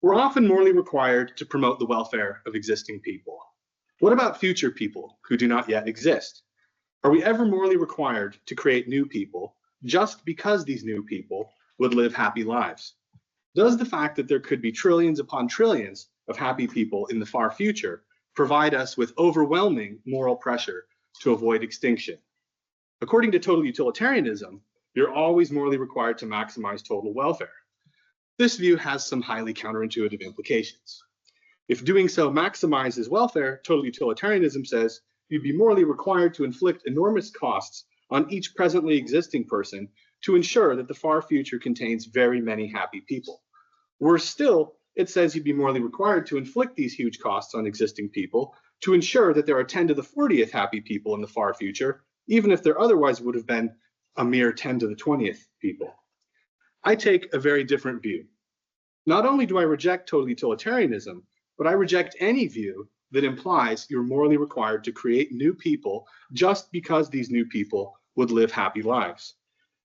We're often morally required to promote the welfare of existing people. What about future people who do not yet exist? Are we ever morally required to create new people just because these new people would live happy lives? Does the fact that there could be trillions upon trillions of happy people in the far future provide us with overwhelming moral pressure to avoid extinction? According to total utilitarianism, you're always morally required to maximize total welfare. This view has some highly counterintuitive implications. If doing so maximizes welfare, total utilitarianism says you'd be morally required to inflict enormous costs on each presently existing person to ensure that the far future contains very many happy people. Worse still, it says you'd be morally required to inflict these huge costs on existing people to ensure that there are 10 to the 40th happy people in the far future, even if there otherwise would have been a mere 10 to the 20th people. I take a very different view. Not only do I reject total utilitarianism, but I reject any view that implies you're morally required to create new people just because these new people would live happy lives.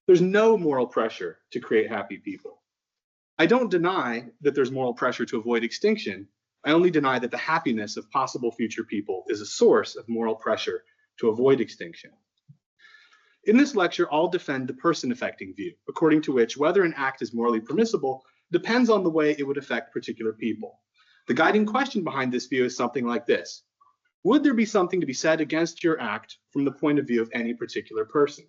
There's no moral pressure to create happy people. I don't deny that there's moral pressure to avoid extinction. I only deny that the happiness of possible future people is a source of moral pressure to avoid extinction. In this lecture, I'll defend the person-affecting view, according to which whether an act is morally permissible depends on the way it would affect particular people. The guiding question behind this view is something like this: would there be something to be said against your act from the point of view of any particular person?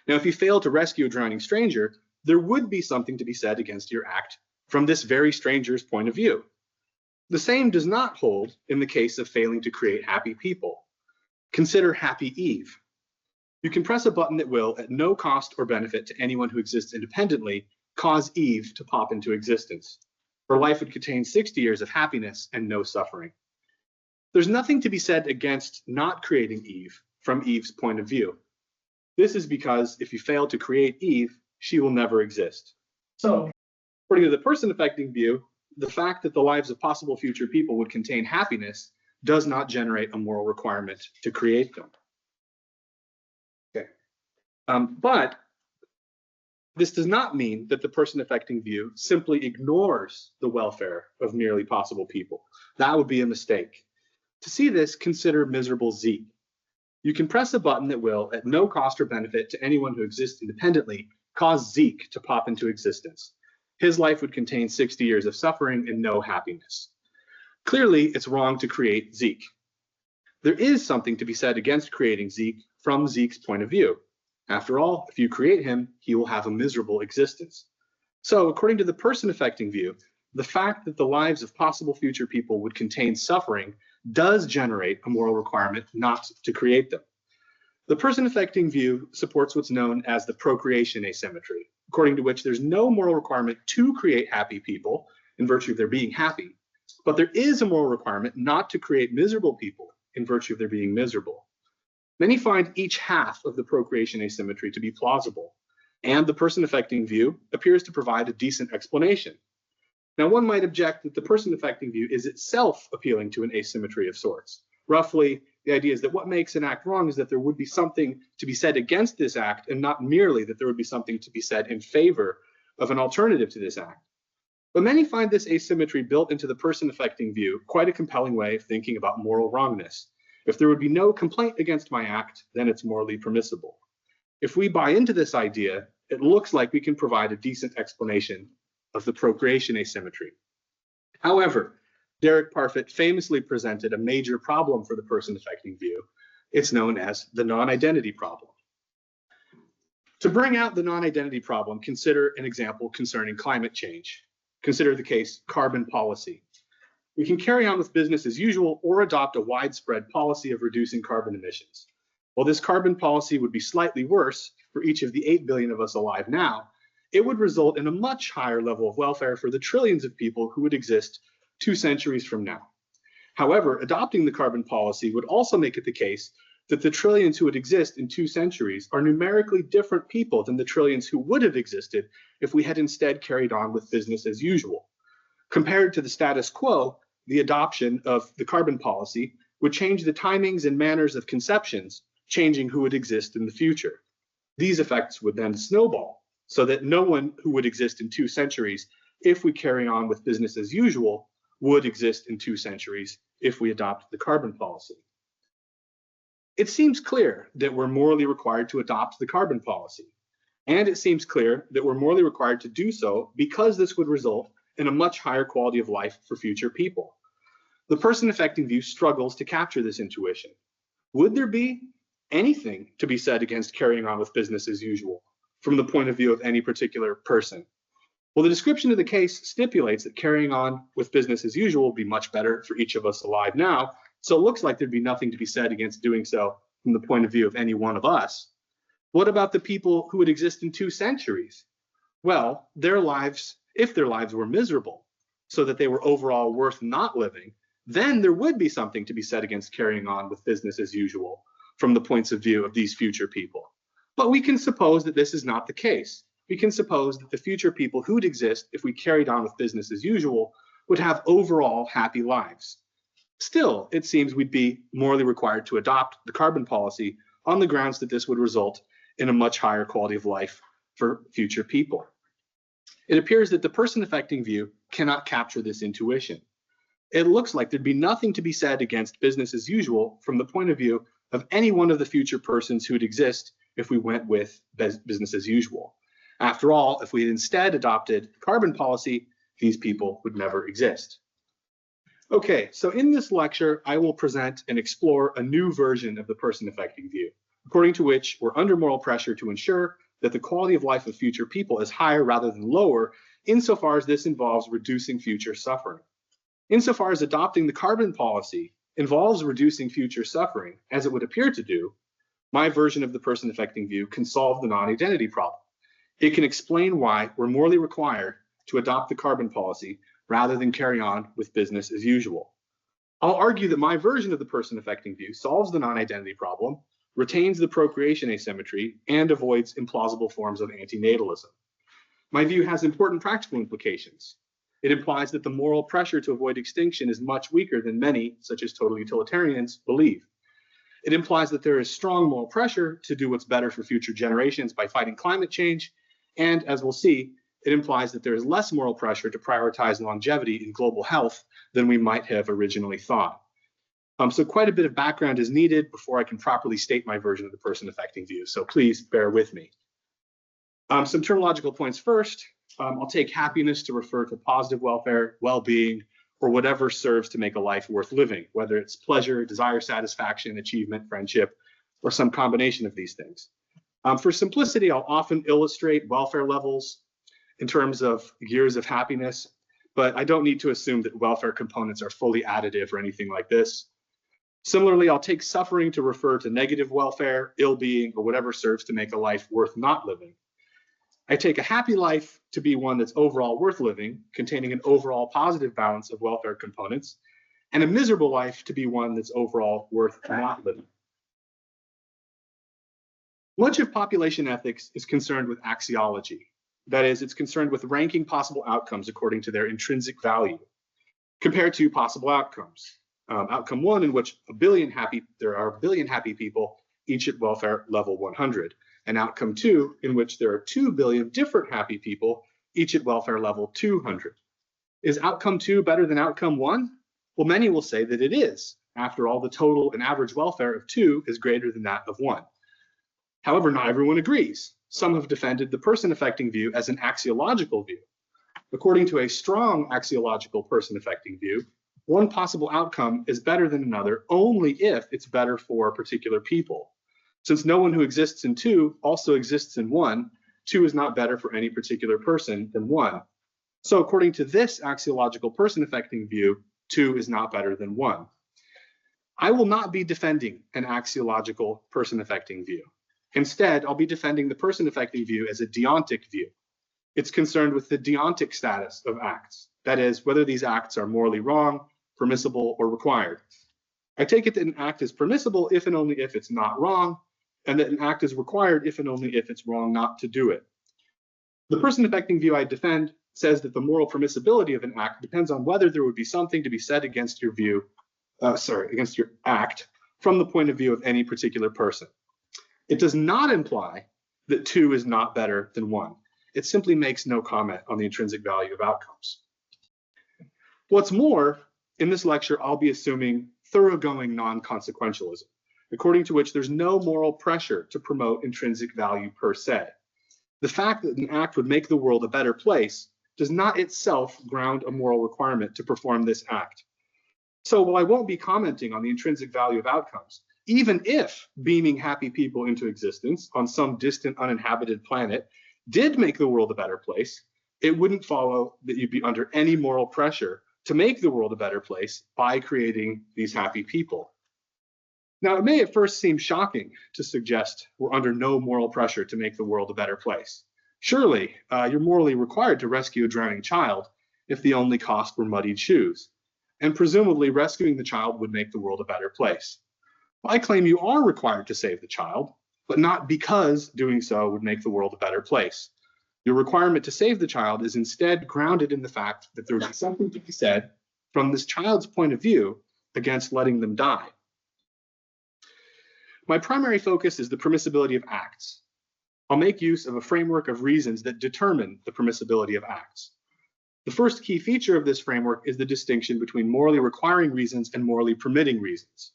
Now, if you fail to rescue a drowning stranger, there would be something to be said against your act from this very stranger's point of view. The same does not hold in the case of failing to create happy people. Consider Happy Eve. You can press a button that will, at no cost or benefit to anyone who exists independently, cause Eve to pop into existence. Her life would contain 60 years of happiness and no suffering. There's nothing to be said against not creating Eve from Eve's point of view. This is because if you fail to create Eve, she will never exist. So, according to the person-affecting view, the fact that the lives of possible future people would contain happiness does not generate a moral requirement to create them. Okay. But this does not mean that the person-affecting view simply ignores the welfare of merely possible people. That would be a mistake. To see this, consider miserable Zeke. You can press a button that will, at no cost or benefit to anyone who exists independently, cause Zeke to pop into existence. His life would contain 60 years of suffering and no happiness. Clearly, it's wrong to create Zeke. There is something to be said against creating Zeke from Zeke's point of view. After all, if you create him, he will have a miserable existence. So, according to the person-affecting view, the fact that the lives of possible future people would contain suffering does generate a moral requirement not to create them. The person-affecting view supports what's known as the procreation asymmetry, according to which there's no moral requirement to create happy people in virtue of their being happy, but there is a moral requirement not to create miserable people in virtue of their being miserable. Many find each half of the procreation asymmetry to be plausible, and the person-affecting view appears to provide a decent explanation. Now, one might object that the person-affecting view is itself appealing to an asymmetry of sorts. Roughly, the idea is that what makes an act wrong is that there would be something to be said against this act, and not merely that there would be something to be said in favor of an alternative to this act. But many find this asymmetry built into the person-affecting view quite a compelling way of thinking about moral wrongness. If there would be no complaint against my act, then it's morally permissible. If we buy into this idea, it looks like we can provide a decent explanation of the procreation asymmetry. However, Derek Parfit famously presented a major problem for the person-affecting view. It's known as the non-identity problem. To bring out the non-identity problem, consider an example concerning climate change. Consider the case carbon policy. We can carry on with business as usual or adopt a widespread policy of reducing carbon emissions. While this carbon policy would be slightly worse for each of the 8 billion of us alive now, it would result in a much higher level of welfare for the trillions of people who would exist 2 centuries from now. However, adopting the carbon policy would also make it the case that the trillions who would exist in 2 centuries are numerically different people than the trillions who would have existed if we had instead carried on with business as usual. Compared to the status quo, the adoption of the carbon policy would change the timings and manners of conceptions, changing who would exist in the future. These effects would then snowball, so that no one who would exist in 2 centuries if we carry on with business as usual would exist in 2 centuries if we adopt the carbon policy. It seems clear that we're morally required to adopt the carbon policy, and it seems clear that we're morally required to do so because this would result in a much higher quality of life for future people. The person-affecting view struggles to capture this intuition. Would there be anything to be said against carrying on with business as usual from the point of view of any particular person? Well, the description of the case stipulates that carrying on with business as usual will be much better for each of us alive now, so it looks like there'd be nothing to be said against doing so from the point of view of any one of us. What about the people who would exist in 2 centuries? Well, their lives, if their lives were miserable, so that they were overall worth not living, then there would be something to be said against carrying on with business as usual from the points of view of these future people. But we can suppose that this is not the case. We can suppose that the future people who'd exist if we carried on with business as usual would have overall happy lives. Still, it seems we'd be morally required to adopt the carbon policy on the grounds that this would result in a much higher quality of life for future people. It appears that the person-affecting view cannot capture this intuition. It looks like there'd be nothing to be said against business as usual from the point of view of any one of the future persons who'd exist if we went with business as usual. After all, if we had instead adopted carbon policy, these people would never exist. Okay, so in this lecture, I will present and explore a new version of the person-affecting view, according to which we're under moral pressure to ensure that the quality of life of future people is higher rather than lower, insofar as this involves reducing future suffering. Insofar as adopting the carbon policy involves reducing future suffering, as it would appear to do, my version of the person-affecting view can solve the non-identity problem. It can explain why we're morally required to adopt the carbon policy rather than carry on with business as usual. I'll argue that my version of the person-affecting view solves the non-identity problem, retains the procreation asymmetry, and avoids implausible forms of anti-natalism. My view has important practical implications. It implies that the moral pressure to avoid extinction is much weaker than many, such as total utilitarians, believe. It implies that there is strong moral pressure to do what's better for future generations by fighting climate change, and as we'll see, it implies that there is less moral pressure to prioritize longevity in global health than we might have originally thought. So quite a bit of background is needed before I can properly state my version of the person-affecting view, so please bear with me. Some terminological points first. I'll take happiness to refer to positive welfare, well-being, or whatever serves to make a life worth living, whether it's pleasure, desire, satisfaction, achievement, friendship, or some combination of these things. For simplicity, I'll often illustrate welfare levels in terms of years of happiness, but I don't need to assume that welfare components are fully additive or anything like this. Similarly, I'll take suffering to refer to negative welfare, ill-being, or whatever serves to make a life worth not living. I take a happy life to be one that's overall worth living, containing an overall positive balance of welfare components, and a miserable life to be one that's overall worth not living. Much of population ethics is concerned with axiology. That is, it's concerned with ranking possible outcomes according to their intrinsic value, compared to possible outcomes. Outcome 1, in which there are a billion happy people, each at welfare level 100. And outcome 2, in which there are 2 billion different happy people, each at welfare level 200. Is outcome 2 better than outcome 1? Well, many will say that it is. After all, the total and average welfare of 2 is greater than that of 1. However, not everyone agrees. Some have defended the person-affecting view as an axiological view. According to a strong axiological person-affecting view, one possible outcome is better than another only if it's better for particular people. Since no one who exists in 2 also exists in 1, 2 is not better for any particular person than 1. So according to this axiological person-affecting view, 2 is not better than 1. I will not be defending an axiological person-affecting view. Instead, I'll be defending the person-affecting view as a deontic view. It's concerned with the deontic status of acts, that is, whether these acts are morally wrong, permissible, or required. I take it that an act is permissible if and only if it's not wrong, and that an act is required if and only if it's wrong not to do it. The person-affecting view I defend says that the moral permissibility of an act depends on whether there would be something to be said against your against your act from the point of view of any particular person. It does not imply that 2 is not better than 1. it simply makes no comment on the intrinsic value of outcomes. What's more, in this lecture, I'll be assuming thoroughgoing non-consequentialism, according to which there's no moral pressure to promote intrinsic value per se. The fact that an act would make the world a better place does not itself ground a moral requirement to perform this act. So while I won't be commenting on the intrinsic value of outcomes, even if beaming happy people into existence on some distant uninhabited planet did make the world a better place, it wouldn't follow that you'd be under any moral pressure to make the world a better place by creating these happy people. Now, it may at first seem shocking to suggest we're under no moral pressure to make the world a better place. Surely, you're morally required to rescue a drowning child if the only cost were muddied shoes, and presumably rescuing the child would make the world a better place. Well, I claim you are required to save the child, but not because doing so would make the world a better place. Your requirement to save the child is instead grounded in the fact that there is something to be said from this child's point of view against letting them die. My primary focus is the permissibility of acts. I'll make use of a framework of reasons that determine the permissibility of acts. The first key feature of this framework is the distinction between morally requiring reasons and morally permitting reasons.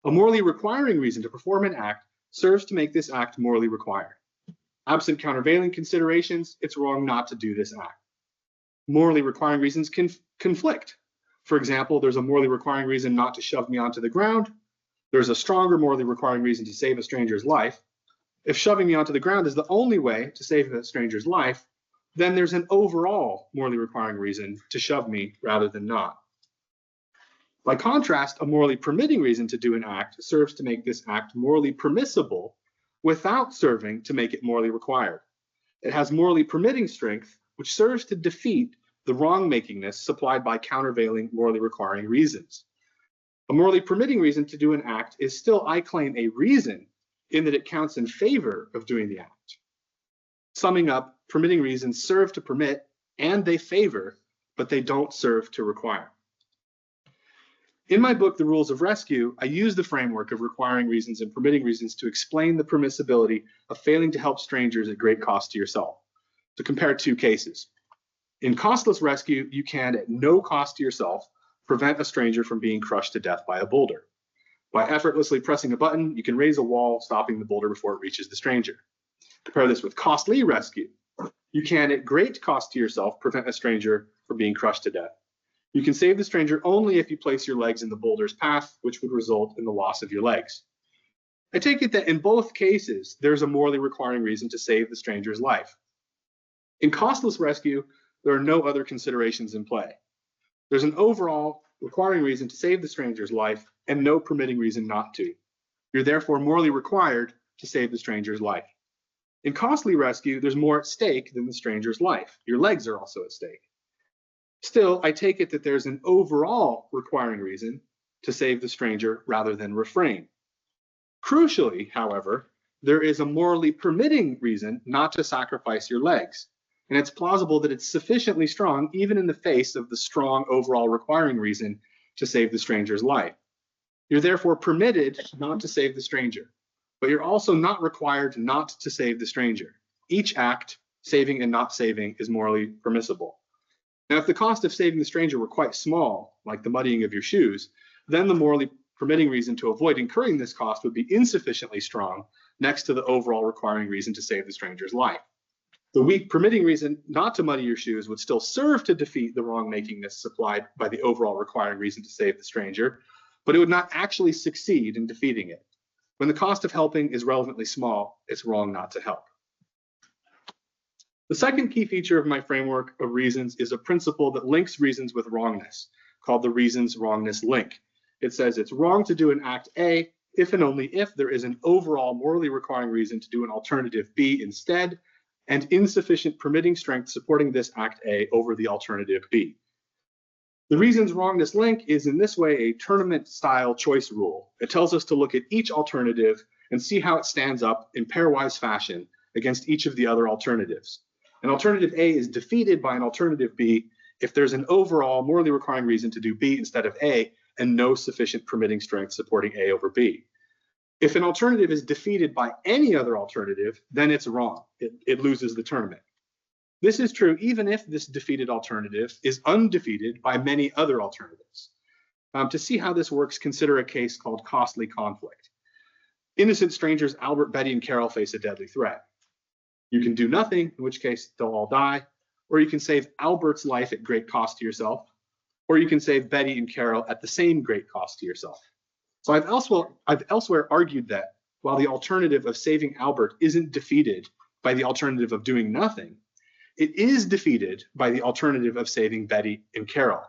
A morally requiring reason to perform an act serves to make this act morally required. Absent countervailing considerations, it's wrong not to do this act. Morally requiring reasons can conflict. For example, there's a morally requiring reason not to shove me onto the ground. There's a stronger morally requiring reason to save a stranger's life. If shoving me onto the ground is the only way to save a stranger's life, then there's an overall morally requiring reason to shove me rather than not. By contrast, a morally permitting reason to do an act serves to make this act morally permissible without serving to make it morally required. It has morally permitting strength, which serves to defeat the wrong-makingness supplied by countervailing morally requiring reasons. A morally permitting reason to do an act is still, I claim, a reason in that it counts in favor of doing the act. Summing up, permitting reasons serve to permit and they favor, but they don't serve to require. In my book, The Rules of Rescue, I use the framework of requiring reasons and permitting reasons to explain the permissibility of failing to help strangers at great cost to yourself. To compare two cases. In costless rescue, you can, at no cost to yourself, prevent a stranger from being crushed to death by a boulder. By effortlessly pressing a button, you can raise a wall, stopping the boulder before it reaches the stranger. Compare this with costly rescue. You can, at great cost to yourself, prevent a stranger from being crushed to death. You can save the stranger only if you place your legs in the boulder's path, which would result in the loss of your legs. I take it that in both cases, there's a morally requiring reason to save the stranger's life. In costless rescue, there are no other considerations in play. There's an overall requiring reason to save the stranger's life and no permitting reason not to. You're therefore morally required to save the stranger's life. In costly rescue, there's more at stake than the stranger's life. Your legs are also at stake. Still, I take it that there's an overall requiring reason to save the stranger rather than refrain. Crucially, however, there is a morally permitting reason not to sacrifice your legs, and it's plausible that it's sufficiently strong even in the face of the strong overall requiring reason to save the stranger's life. You're therefore permitted not to save the stranger, but you're also not required not to save the stranger. Each act, saving and not saving, is morally permissible. Now, if the cost of saving the stranger were quite small, like the muddying of your shoes, then the morally permitting reason to avoid incurring this cost would be insufficiently strong next to the overall requiring reason to save the stranger's life. The weak permitting reason not to muddy your shoes would still serve to defeat the wrong-makingness supplied by the overall requiring reason to save the stranger, but it would not actually succeed in defeating it. When the cost of helping is relevantly small, it's wrong not to help. The second key feature of my framework of reasons is a principle that links reasons with wrongness, called the reasons-wrongness link. It says it's wrong to do an act A if and only if there is an overall morally requiring reason to do an alternative B instead, and insufficient permitting strength supporting this act A over the alternative B. The reasons-wrongness link is in this way a tournament-style choice rule. It tells us to look at each alternative and see how it stands up in pairwise fashion against each of the other alternatives. An alternative A is defeated by an alternative B if there's an overall morally requiring reason to do B instead of A and no sufficient permitting strength supporting A over B. If an alternative is defeated by any other alternative, then it's wrong. It loses the tournament. This is true even if this defeated alternative is undefeated by many other alternatives. To see how this works, consider a case called costly conflict. Innocent strangers Albert, Betty, and Carol face a deadly threat. You can do nothing, in which case they'll all die, or you can save Albert's life at great cost to yourself, or you can save Betty and Carol at the same great cost to yourself. So I've elsewhere argued that while the alternative of saving Albert isn't defeated by the alternative of doing nothing, it is defeated by the alternative of saving Betty and Carol.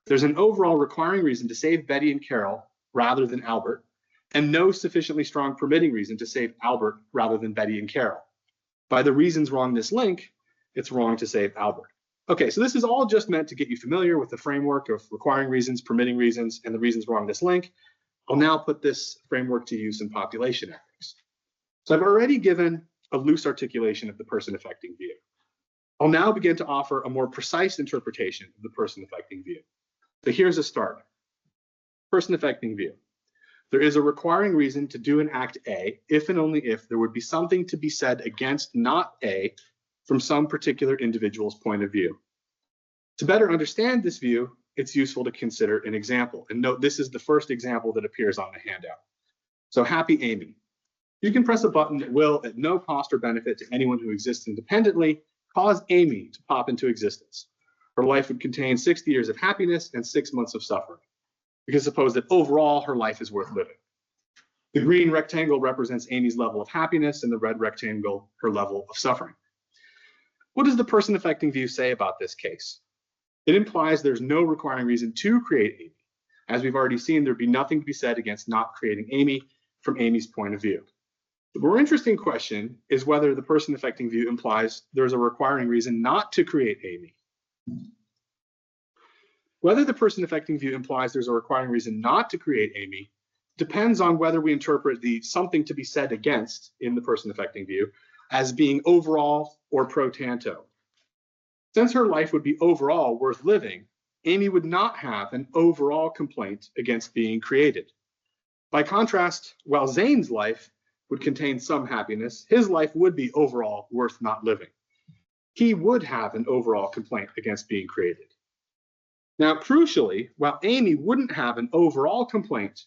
There's an overall requiring reason to save Betty and Carol rather than Albert, and no sufficiently strong permitting reason to save Albert rather than Betty and Carol. By the reasons wrongness link, it's wrong to save Albert. Okay, so this is all just meant to get you familiar with the framework of requiring reasons, permitting reasons, and the reasons wrongness link. I'll now put this framework to use in population ethics. So I've already given a loose articulation of the person-affecting view. I'll now begin to offer a more precise interpretation of the person-affecting view. So here's a start. Person-affecting view. There is a requiring reason to do an act A if and only if there would be something to be said against not A from some particular individual's point of view. To better understand this view, it's useful to consider an example. And note, this is the first example that appears on the handout. So happy Amy. You can press a button that will, at no cost or benefit to anyone who exists independently, cause Amy to pop into existence. Her life would contain 60 years of happiness and 6 months of suffering. We can suppose that overall her life is worth living. The green rectangle represents Amy's level of happiness and the red rectangle her level of suffering. What does the person-affecting view say about this case? It implies there's no requiring reason to create Amy. As we've already seen, there'd be nothing to be said against not creating Amy from Amy's point of view. The more interesting question is whether the person-affecting view implies there's a requiring reason not to create Amy. Whether the person-affecting view implies there's a requiring reason not to create Amy depends on whether we interpret the something to be said against in the person-affecting view as being overall or pro tanto. Since her life would be overall worth living, Amy would not have an overall complaint against being created. By contrast, while Zane's life would contain some happiness, his life would be overall worth not living. He would have an overall complaint against being created. Now, crucially, while Amy wouldn't have an overall complaint,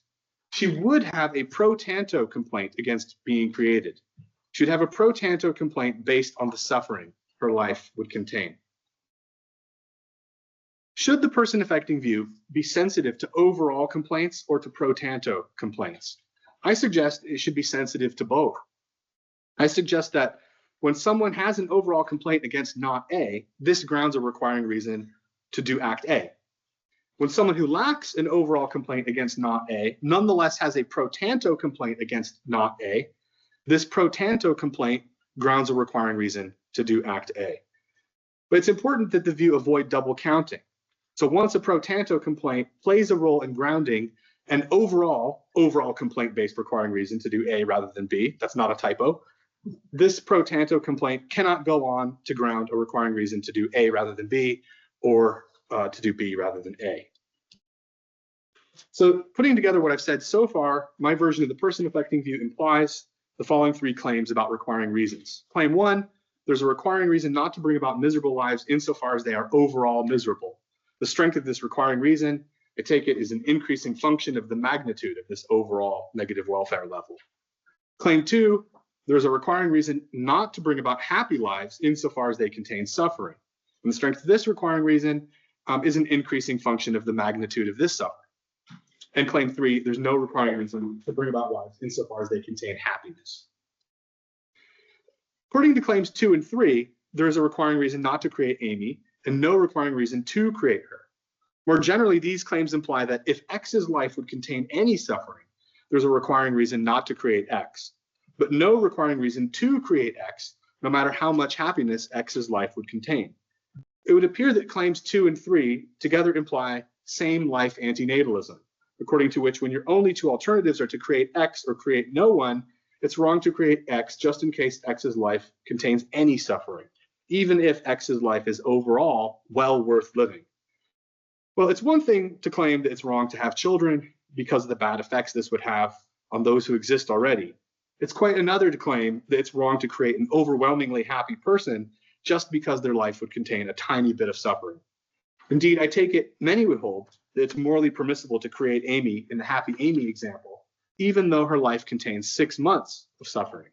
she would have a pro tanto complaint against being created. She would have a pro tanto complaint based on the suffering her life would contain. Should the person-affecting view be sensitive to overall complaints or to pro tanto complaints? I suggest it should be sensitive to both. I suggest that when someone has an overall complaint against not A, this grounds a requiring reason to do act A. When someone who lacks an overall complaint against not A nonetheless has a pro tanto complaint against not A, this pro tanto complaint grounds a requiring reason to do act A. But it's important that the view avoid double counting. So once a pro tanto complaint plays a role in grounding an overall complaint-based requiring reason to do A rather than B, that's not a typo, this pro tanto complaint cannot go on to ground a requiring reason to do A rather than B, or to do B rather than A. So putting together what I've said so far, my version of the person-affecting view implies the following 3 claims about requiring reasons. Claim 1, there's a requiring reason not to bring about miserable lives insofar as they are overall miserable. The strength of this requiring reason, I take it, is an increasing function of the magnitude of this overall negative welfare level. Claim 2, there's a requiring reason not to bring about happy lives insofar as they contain suffering. And the strength of this requiring reason is an increasing function of the magnitude of this suffering. And claim 3, there's no requiring reason to bring about lives insofar as they contain happiness. According to claims 2 and 3, there is a requiring reason not to create Amy and no requiring reason to create her. More generally, these claims imply that if X's life would contain any suffering, there's a requiring reason not to create X, but no requiring reason to create X, no matter how much happiness X's life would contain. It would appear that claims 2 and 3 together imply same life anti-natalism, according to which when your only 2 alternatives are to create X or create no one, it's wrong to create X just in case X's life contains any suffering, even if X's life is overall well worth living. Well, it's one thing to claim that it's wrong to have children because of the bad effects this would have on those who exist already. It's quite another to claim that it's wrong to create an overwhelmingly happy person just because their life would contain a tiny bit of suffering. Indeed, I take it many would hold that it's morally permissible to create Amy in the Happy Amy example, even though her life contains 6 months of suffering.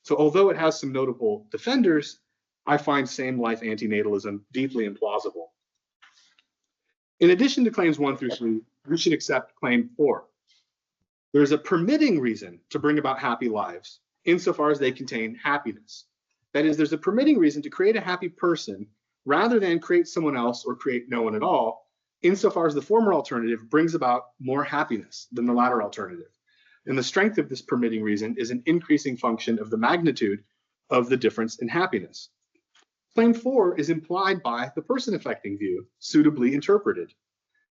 So although it has some notable defenders, I find same-life antinatalism deeply implausible. In addition to claims 1 through 3, we should accept claim 4. There is a permitting reason to bring about happy lives, insofar as they contain happiness. That is, there's a permitting reason to create a happy person rather than create someone else or create no one at all, insofar as the former alternative brings about more happiness than the latter alternative. And the strength of this permitting reason is an increasing function of the magnitude of the difference in happiness. Claim 4 is implied by the person-affecting view, suitably interpreted.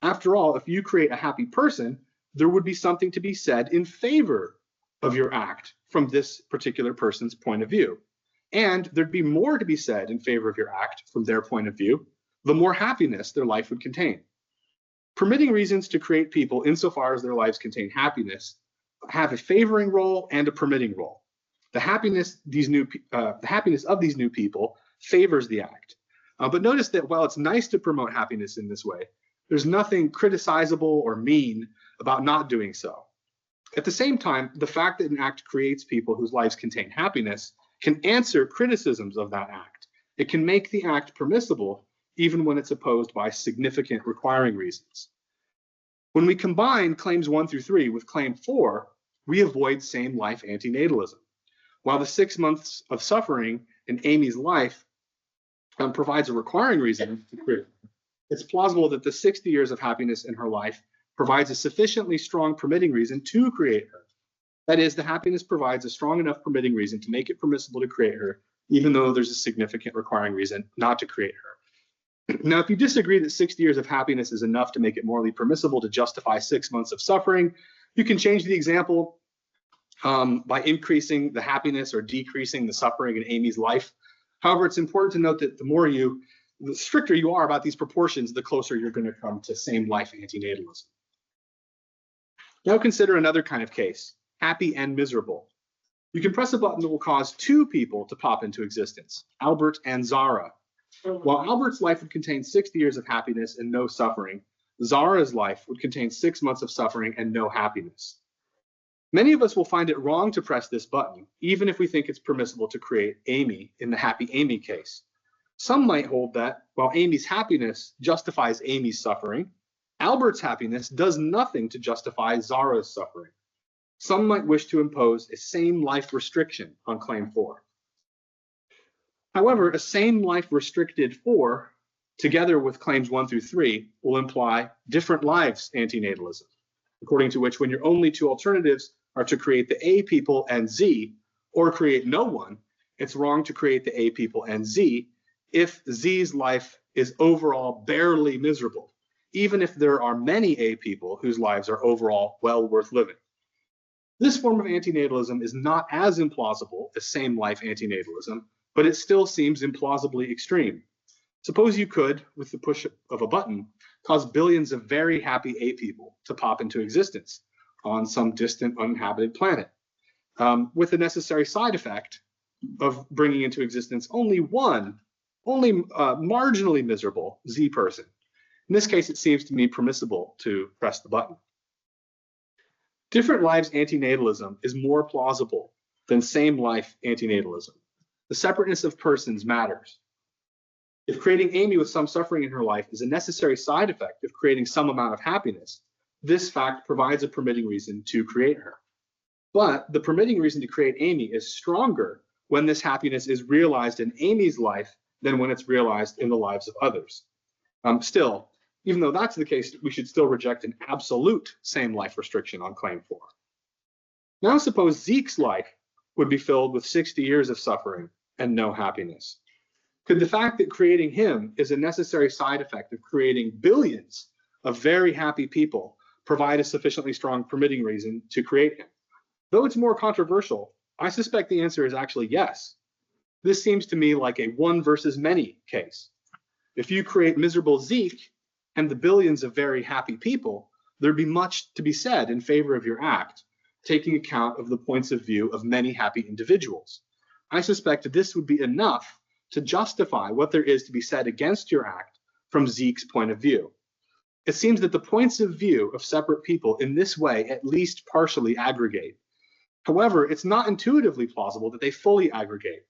After all, if you create a happy person, there would be something to be said in favor of your act from this particular person's point of view. And there'd be more to be said in favor of your act from their point of view, the more happiness their life would contain. Permitting reasons to create people insofar as their lives contain happiness have a favoring role and a permitting role. The happiness of these new people favors the act. But notice that while it's nice to promote happiness in this way, there's nothing criticizable or mean about not doing so. At the same time, the fact that an act creates people whose lives contain happiness can answer criticisms of that act. It can make the act permissible even when it's opposed by significant requiring reasons. When we combine claims 1 through 3 with claim 4, we avoid same-life antinatalism. While the 6 months of suffering in Amy's life provides a requiring reason to create, it's plausible that the 60 years of happiness in her life provides a sufficiently strong permitting reason to create her. That is, the happiness provides a strong enough permitting reason to make it permissible to create her, even though there's a significant requiring reason not to create her. Now, if you disagree that 60 years of happiness is enough to make it morally permissible to justify 6 months of suffering, you can change the example by increasing the happiness or decreasing the suffering in Amy's life. However, it's important to note that the stricter you are about these proportions, the closer you're going to come to same-life antinatalism. Now consider another kind of case, happy and miserable. You can press a button that will cause 2 people to pop into existence, Albert and Zara. While Albert's life would contain 60 years of happiness and no suffering, Zara's life would contain 6 months of suffering and no happiness. Many of us will find it wrong to press this button, even if we think it's permissible to create Amy in the Happy Amy case. Some might hold that while Amy's happiness justifies Amy's suffering, Albert's happiness does nothing to justify Zara's suffering. Some might wish to impose a same-life restriction on claim 4. However, a same-life restricted 4, together with claims 1 through 3, will imply different lives antinatalism, according to which when your only 2 alternatives are to create the A people and Z, or create no one, it's wrong to create the A people and Z if Z's life is overall barely miserable, even if there are many A people whose lives are overall well worth living. This form of antinatalism is not as implausible as same-life antinatalism, but it still seems implausibly extreme. Suppose you could, with the push of a button, cause billions of very happy A people to pop into existence on some distant uninhabited planet, with the necessary side effect of bringing into existence only marginally miserable Z person. In this case, it seems to me permissible to press the button. Different lives antinatalism is more plausible than same-life antinatalism. The separateness of persons matters. If creating Amy with some suffering in her life is a necessary side effect of creating some amount of happiness, this fact provides a permitting reason to create her. But the permitting reason to create Amy is stronger when this happiness is realized in Amy's life than when it's realized in the lives of others. Still, even though that's the case, we should still reject an absolute same-life restriction on claim 4. Now suppose Zeke's life would be filled with 60 years of suffering and no happiness. Could the fact that creating him is a necessary side effect of creating billions of very happy people provide a sufficiently strong permitting reason to create him? Though it's more controversial, I suspect the answer is actually yes. This seems to me like a one versus many case. If you create miserable Zeke and the billions of very happy people, there'd be much to be said in favor of your act, taking account of the points of view of many happy individuals. I suspect this would be enough to justify what there is to be said against your act from Zeke's point of view. It seems that the points of view of separate people in this way at least partially aggregate. However, it's not intuitively plausible that they fully aggregate.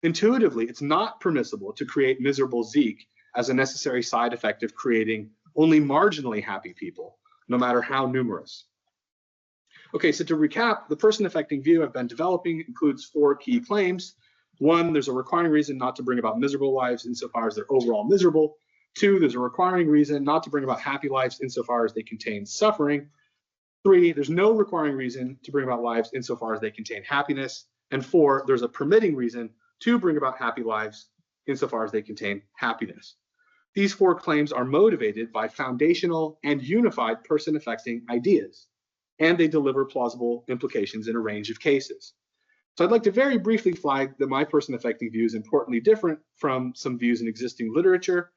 Intuitively, it's not permissible to create miserable Zeke as a necessary side effect of creating only marginally happy people, no matter how numerous. Okay, so to recap, the person-affecting view I've been developing includes 4 key claims. 1, there's a requiring reason not to bring about miserable lives insofar as they're overall miserable. 2, there's a requiring reason not to bring about happy lives insofar as they contain suffering. 3, there's no requiring reason to bring about lives insofar as they contain happiness. And 4, there's a permitting reason to bring about happy lives insofar as they contain happiness. These 4 claims are motivated by foundational and unified person-affecting ideas, and they deliver plausible implications in a range of cases. So I'd like to very briefly flag that my person-affecting view is importantly different from some views in existing literature.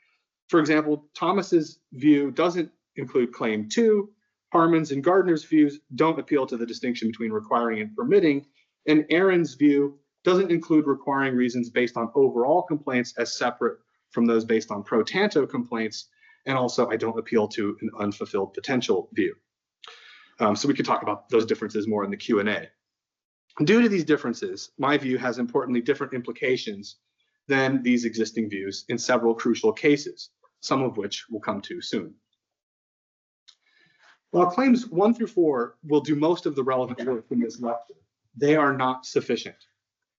For example, Thomas's view doesn't include claim 2, Harman's and Gardner's views don't appeal to the distinction between requiring and permitting, and Aaron's view doesn't include requiring reasons based on overall complaints as separate from those based on pro tanto complaints, and also I don't appeal to an unfulfilled potential view. So we could talk about those differences more in the Q&A. Due to these differences, my view has importantly different implications than these existing views in several crucial cases, some of which we'll come to soon. While claims 1 through 4 will do most of the relevant work in this lecture, they are not sufficient.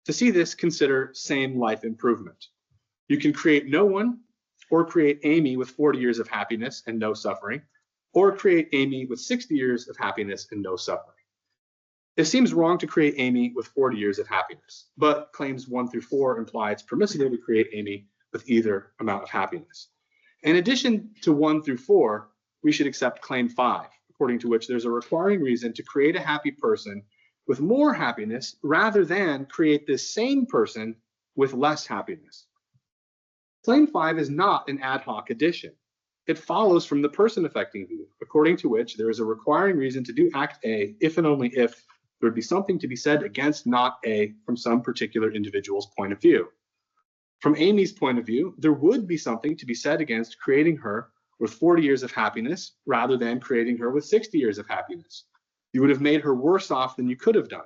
To see this, consider same life improvement. You can create no one, or create Amy with 40 years of happiness and no suffering, or create Amy with 60 years of happiness and no suffering. It seems wrong to create Amy with 40 years of happiness, but claims 1 through 4 imply it's permissible to create Amy with either amount of happiness. In addition to 1 through 4, we should accept claim 5, according to which there's a requiring reason to create a happy person with more happiness rather than create this same person with less happiness. Claim 5 is not an ad hoc addition. It follows from the person-affecting view, according to which there is a requiring reason to do act A if and only if there would be something to be said against not A from some particular individual's point of view. From Amy's point of view, there would be something to be said against creating her with 40 years of happiness rather than creating her with 60 years of happiness. You would have made her worse off than you could have done.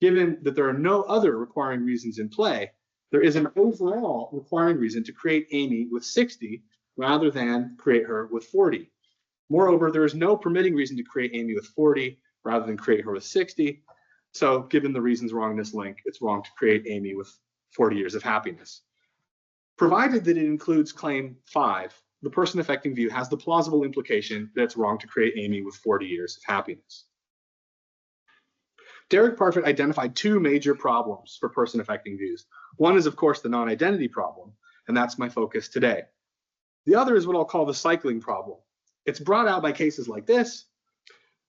Given that there are no other requiring reasons in play, there is an overall requiring reason to create Amy with 60 rather than create her with 40. Moreover, there is no permitting reason to create Amy with 40 rather than create her with 60. So given the reasons wrong in this link, it's wrong to create Amy with 40 years of happiness. Provided that it includes claim 5, the person-affecting view has the plausible implication that it's wrong to create Amy with 40 years of happiness. Derek Parfit identified 2 major problems for person-affecting views. One is, of course, the non-identity problem, and that's my focus today. The other is what I'll call the cycling problem. It's brought out by cases like this,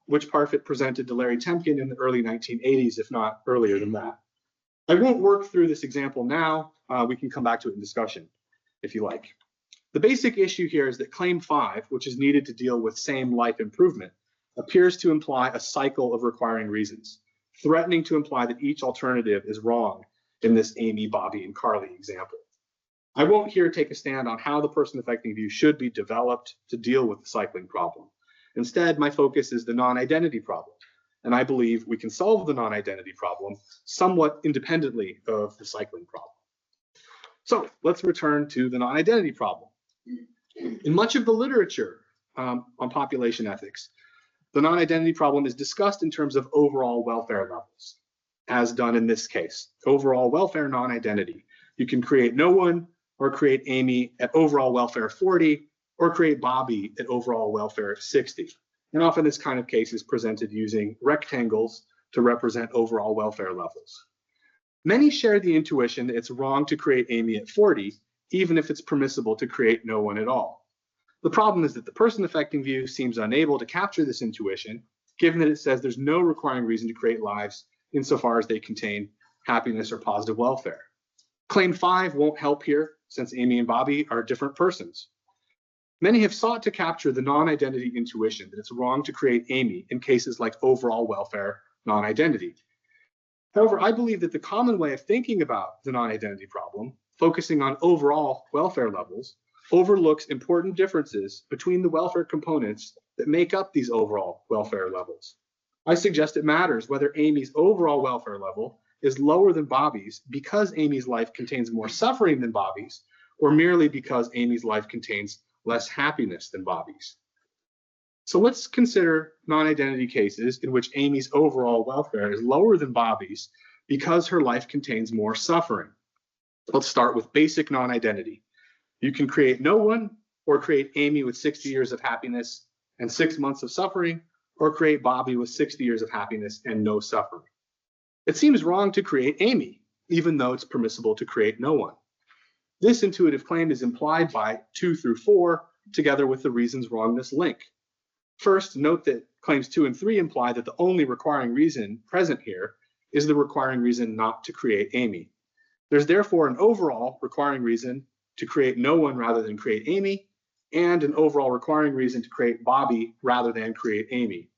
which Parfit presented to Larry Temkin in the early 1980s, if not earlier than that. I won't work through this example now. We can come back to it in discussion if you like. The basic issue here is that claim 5, which is needed to deal with same life improvement, appears to imply a cycle of requiring reasons, threatening to imply that each alternative is wrong in this Amy, Bobby, and Carly example. I won't here take a stand on how the person-affecting view should be developed to deal with the cycling problem. Instead, my focus is the non-identity problem, and I believe we can solve the non-identity problem somewhat independently of the cycling problem. So let's return to the non-identity problem. In much of the literature on population ethics, the non-identity problem is discussed in terms of overall welfare levels, as done in this case. Overall welfare non-identity. You can create no one, or create Amy at overall welfare 40, or create Bobby at overall welfare 60. And often this kind of case is presented using rectangles to represent overall welfare levels. Many share the intuition that it's wrong to create Amy at 40, even if it's permissible to create no one at all. The problem is that the person-affecting view seems unable to capture this intuition, given that it says there's no requiring reason to create lives insofar as they contain happiness or positive welfare. Claim 5 won't help here, since Amy and Bobby are different persons. Many have sought to capture the non-identity intuition that it's wrong to create Amy in cases like overall welfare non-identity. However, I believe that the common way of thinking about the non-identity problem focusing on overall welfare levels, overlooks important differences between the welfare components that make up these overall welfare levels. I suggest it matters whether Amy's overall welfare level is lower than Bobby's because Amy's life contains more suffering than Bobby's, or merely because Amy's life contains less happiness than Bobby's. So let's consider non-identity cases in which Amy's overall welfare is lower than Bobby's because her life contains more suffering. Let's start with basic non-identity. You can create no one, or create Amy with 60 years of happiness and 6 months of suffering, or create Bobby with 60 years of happiness and no suffering. It seems wrong to create Amy, even though it's permissible to create no one. This intuitive claim is implied by 2 through 4, together with the reasons wrongness link. First, note that claims 2 and 3 imply that the only requiring reason present here is the requiring reason not to create Amy. There's therefore an overall requiring reason to create no one rather than create Amy, and an overall requiring reason to create Bobby rather than create Amy.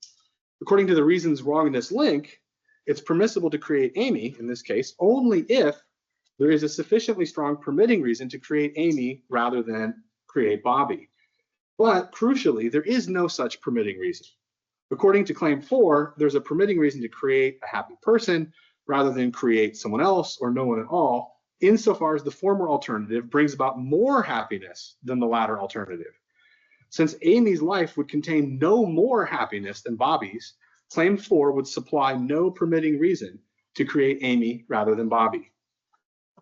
According to the reasons wrongness link, it's permissible to create Amy, in this case, only if there is a sufficiently strong permitting reason to create Amy rather than create Bobby. But crucially, there is no such permitting reason. According to claim 4, there's a permitting reason to create a happy person rather than create someone else or no one at all, insofar as the former alternative brings about more happiness than the latter alternative. Since Amy's life would contain no more happiness than Bobby's, claim 4 would supply no permitting reason to create Amy rather than Bobby.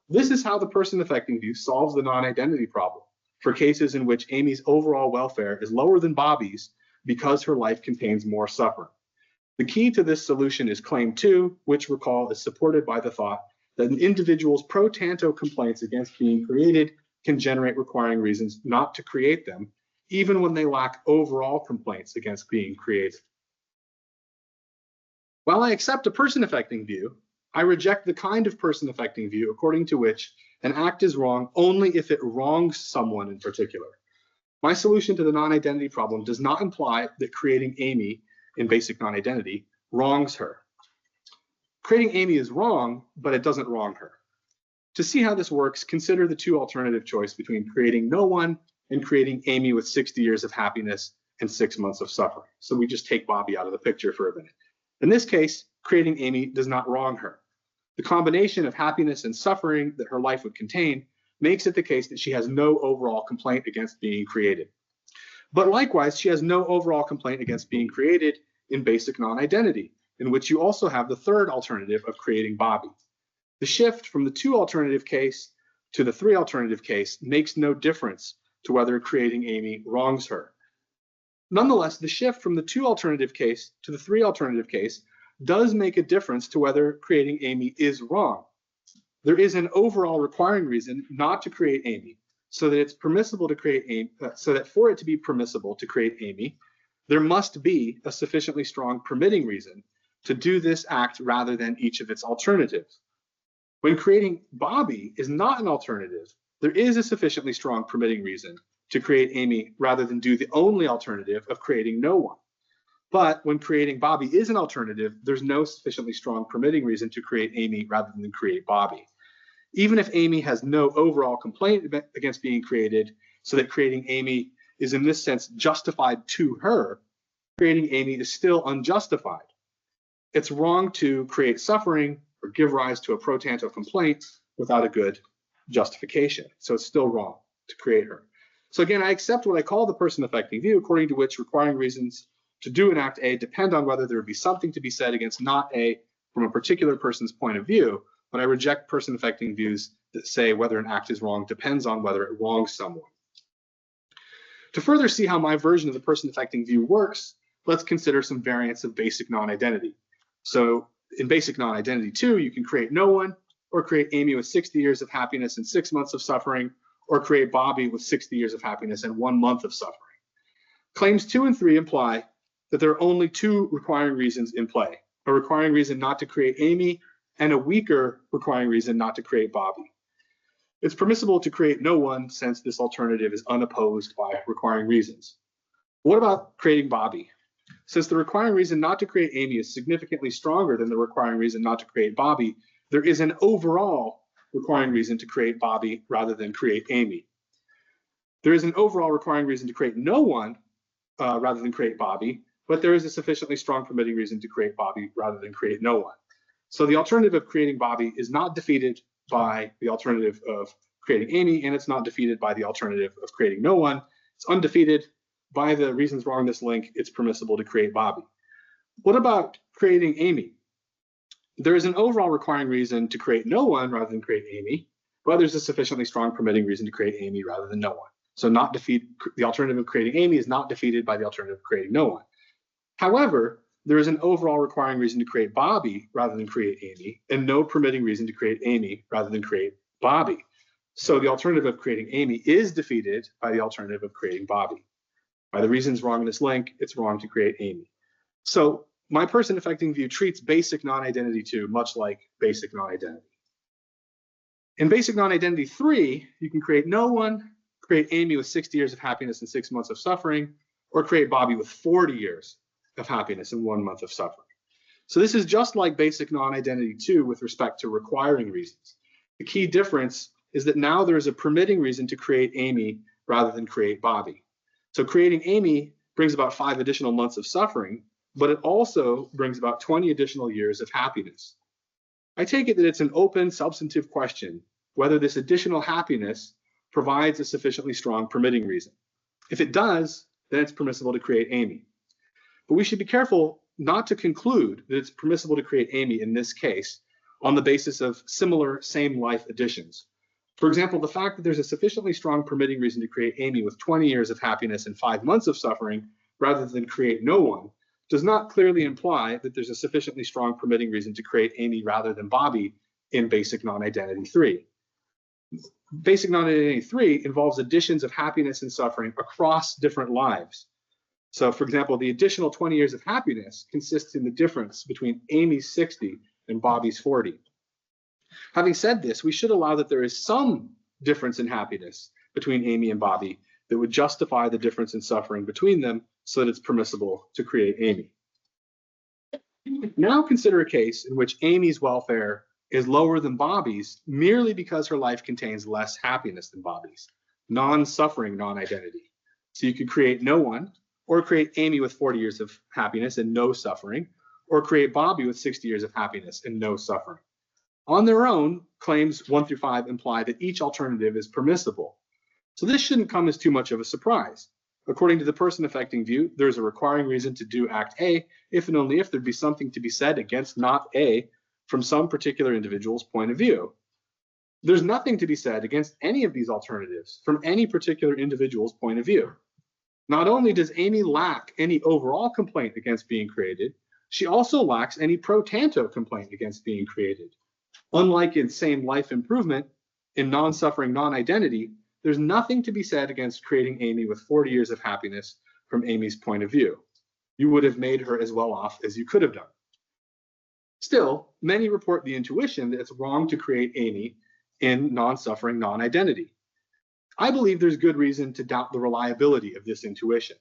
This is how the person affecting view solves the non-identity problem for cases in which Amy's overall welfare is lower than Bobby's because her life contains more suffering. The key to this solution is claim 2, which, recall, is supported by the thought that an individual's pro tanto complaints against being created can generate requiring reasons not to create them, even when they lack overall complaints against being created. While I accept a person affecting view, I reject the kind of person affecting view according to which an act is wrong only if it wrongs someone in particular. My solution to the non-identity problem does not imply that creating Amy in basic non-identity wrongs her. Creating Amy is wrong, but it doesn't wrong her. To see how this works, consider the 2 alternative choice between creating no one and creating Amy with 60 years of happiness and 6 months of suffering. So we just take Bobby out of the picture for a minute. In this case, creating Amy does not wrong her. The combination of happiness and suffering that her life would contain makes it the case that she has no overall complaint against being created. But likewise, she has no overall complaint against being created in basic non-identity, in which you also have the third alternative of creating Bobby. The shift from the 2 alternative case to the 3 alternative case makes no difference to whether creating Amy wrongs her. Nonetheless, the shift from the 2 alternative case to the 3 alternative case does make a difference to whether creating Amy is wrong. There is an overall requiring reason not to create Amy, so that it's permissible to create Amy, so that for it to be permissible to create Amy, there must be a sufficiently strong permitting reason to do this act rather than each of its alternatives. When creating Bobby is not an alternative, there is a sufficiently strong permitting reason to create Amy rather than do the only alternative of creating no one. But when creating Bobby is an alternative, there's no sufficiently strong permitting reason to create Amy rather than create Bobby. Even if Amy has no overall complaint against being created, so that creating Amy is in this sense justified to her, creating Amy is still unjustified. It's wrong to create suffering or give rise to a pro tanto complaint without a good justification. So it's still wrong to create her. So again, I accept what I call the person affecting view, according to which requiring reasons to do an act A depend on whether there would be something to be said against not A from a particular person's point of view, but I reject person affecting views that say whether an act is wrong depends on whether it wrongs someone. To further see how my version of the person affecting view works, let's consider some variants of basic non-identity. So in basic non-identity 2, you can create no one, or create Amy with 60 years of happiness and 6 months of suffering, or create Bobby with 60 years of happiness and 1 month of suffering. Claims 2 and 3 imply that there are only 2 requiring reasons in play, a requiring reason not to create Amy and a weaker requiring reason not to create Bobby. It's permissible to create no one since this alternative is unopposed by requiring reasons. What about creating Bobby? Since the requiring reason not to create Amy is significantly stronger than the requiring reason not to create Bobby, there is an overall requiring reason to create Bobby rather than create Amy. There is an overall requiring reason to create no one rather than create Bobby, but there is a sufficiently strong permitting reason to create Bobby rather than create no one. So the alternative of creating Bobby is not defeated by the alternative of creating Amy, and it's not defeated by the alternative of creating no one. It's undefeated. By the reasons wrong in this link, it's permissible to create Bobby. What about creating Amy? There is an overall requiring reason to create no one rather than create Amy, but there's a sufficiently strong permitting reason to create Amy rather than no one. So the alternative of creating Amy is not defeated by the alternative of creating no one. However, there is an overall requiring reason to create Bobby rather than create Amy, and no permitting reason to create Amy rather than create Bobby. So the alternative of creating Amy is defeated by the alternative of creating Bobby. By the reasons wrong in this link, it's wrong to create Amy. So my person affecting view treats basic non-identity 2 much like basic non-identity. In basic non-identity 3, you can create no one, create Amy with 60 years of happiness and 6 months of suffering, or create Bobby with 40 years of happiness and 1 month of suffering. So this is just like basic non-identity 2 with respect to requiring reasons. The key difference is that now there is a permitting reason to create Amy rather than create Bobby. So creating Amy brings about 5 additional months of suffering, but it also brings about 20 additional years of happiness. I take it that it's an open, substantive question whether this additional happiness provides a sufficiently strong permitting reason. If it does, then it's permissible to create Amy. But we should be careful not to conclude that it's permissible to create Amy in this case on the basis of similar same life additions. For example, the fact that there's a sufficiently strong permitting reason to create Amy with 20 years of happiness and 5 months of suffering rather than create no one does not clearly imply that there's a sufficiently strong permitting reason to create Amy rather than Bobby in basic non-identity 3. Basic non-identity 3 involves additions of happiness and suffering across different lives. So, for example, the additional 20 years of happiness consists in the difference between Amy's 60 and Bobby's 40. Having said this, we should allow that there is some difference in happiness between Amy and Bobby that would justify the difference in suffering between them so that it's permissible to create Amy. Now consider a case in which Amy's welfare is lower than Bobby's merely because her life contains less happiness than Bobby's, non-suffering non-identity. So you could create no one, or create Amy with 40 years of happiness and no suffering, or create Bobby with 60 years of happiness and no suffering. On their own, claims 1 through 5 imply that each alternative is permissible. So this shouldn't come as too much of a surprise. According to the person affecting view, there's a requiring reason to do Act A if and only if there'd be something to be said against not A from some particular individual's point of view. There's nothing to be said against any of these alternatives from any particular individual's point of view. Not only does Amy lack any overall complaint against being created, she also lacks any pro tanto complaint against being created. Unlike in same life improvement, in non-suffering non-identity, there's nothing to be said against creating Amy with 40 years of happiness from Amy's point of view. You would have made her as well off as you could have done. Still, many report the intuition that it's wrong to create Amy in non-suffering non-identity. I believe there's good reason to doubt the reliability of this intuition.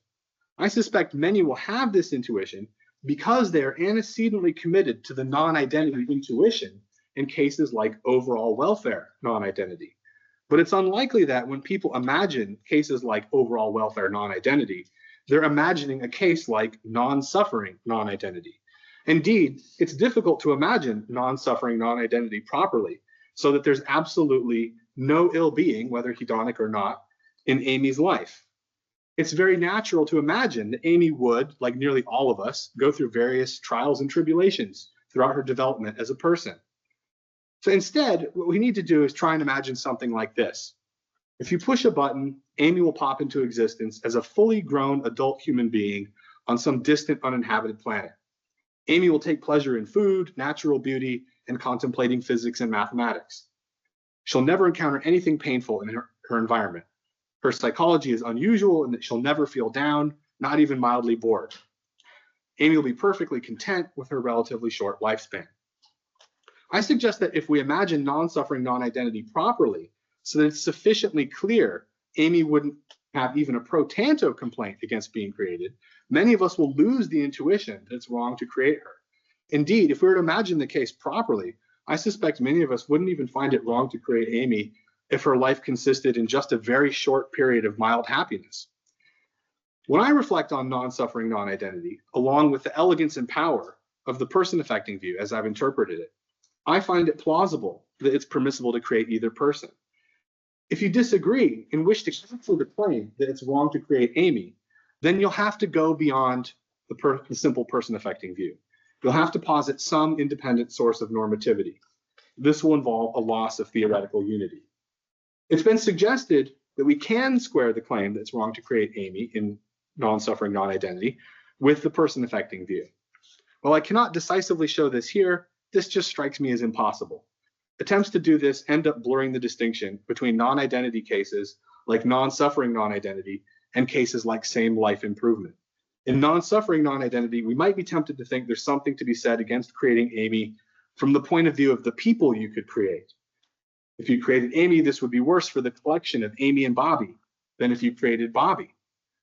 I suspect many will have this intuition because they are antecedently committed to the non-identity intuition in cases like overall welfare non-identity. But it's unlikely that when people imagine cases like overall welfare non-identity, they're imagining a case like non-suffering non-identity. Indeed, it's difficult to imagine non-suffering non-identity properly, so that there's absolutely no ill-being, whether hedonic or not, in Amy's life. It's very natural to imagine that Amy would, like nearly all of us, go through various trials and tribulations throughout her development as a person. So instead, what we need to do is try and imagine something like this. If you push a button, Amy will pop into existence as a fully grown adult human being on some distant uninhabited planet. Amy will take pleasure in food, natural beauty, and contemplating physics and mathematics. She'll never encounter anything painful in her environment. Her psychology is unusual in that she'll never feel down, not even mildly bored. Amy will be perfectly content with her relatively short lifespan. I suggest that if we imagine non-suffering non-identity properly, so that it's sufficiently clear Amy wouldn't have even a pro tanto complaint against being created, many of us will lose the intuition that it's wrong to create her. Indeed, if we were to imagine the case properly, I suspect many of us wouldn't even find it wrong to create Amy if her life consisted in just a very short period of mild happiness. When I reflect on non-suffering non-identity, along with the elegance and power of the person-affecting view as I've interpreted it, I find it plausible that it's permissible to create either person. If you disagree and wish to cancel the claim that it's wrong to create Amy, then you'll have to go beyond the simple person-affecting view. You'll have to posit some independent source of normativity. This will involve a loss of theoretical unity. It's been suggested that we can square the claim that it's wrong to create Amy in non-suffering non-identity with the person-affecting view. While I cannot decisively show this here, this just strikes me as impossible. Attempts to do this end up blurring the distinction between non-identity cases like non-suffering non-identity and cases like same life improvement. In non-suffering non-identity, we might be tempted to think there's something to be said against creating Amy from the point of view of the people you could create. If you created Amy, this would be worse for the collection of Amy and Bobby than if you created Bobby.